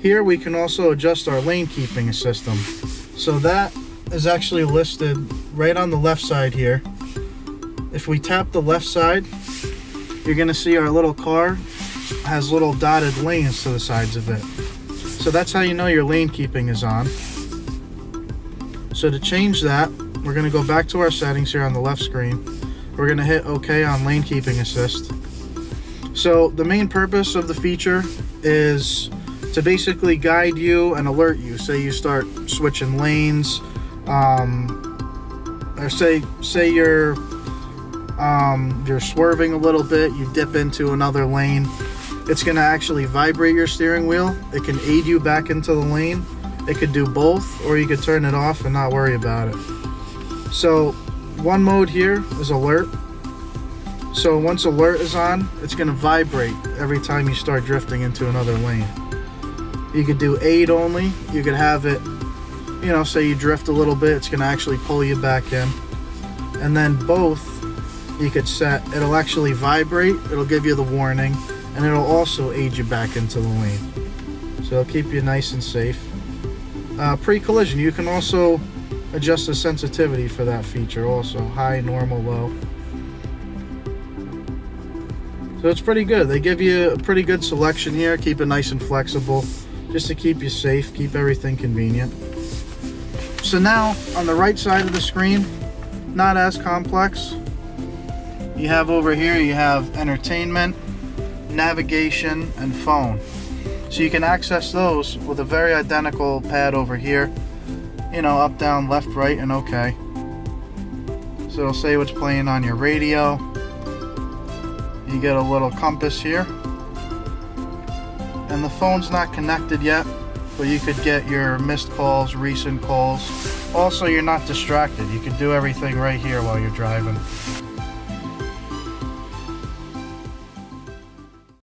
Here we can also adjust our lane keeping system. So that is actually listed right on the left side here. If we tap the left side, you're gonna see our little car has little dotted lanes to the sides of it. So that's how you know your lane keeping is on. So to change that, we're gonna go back to our settings here on the left screen. We're gonna hit OK on lane keeping assist. So the main purpose of the feature is to basically guide you and alert you. Say you start switching lanes, or say you're swerving a little bit, you dip into another lane. It's going to actually vibrate your steering wheel. It can aid you back into the lane. It could do both, or you could turn it off and not worry about it. So one mode here is alert. So once alert is on, it's going to vibrate every time you start drifting into another lane. You could do aid only. You could have it, you know, say you drift a little bit, it's going to actually pull you back in. And then both you could set, it'll actually vibrate, it'll give you the warning, and it'll also aid you back into the lane. So it'll keep you nice and safe. Pre-collision, you can also adjust the sensitivity for that feature also. High, normal, low. So it's pretty good. They give you a pretty good selection here. Keep it nice and flexible, just to keep you safe, keep everything convenient. So now, on the right side of the screen, not as complex. You have over here, you have entertainment, navigation, and phone. So you can access those with a very identical pad over here. You know, up, down, left, right, and OK. So it'll say what's playing on your radio. You get a little compass here. And the phone's not connected yet, but you could get your missed calls, recent calls. Also, you're not distracted. You can do everything right here while you're driving.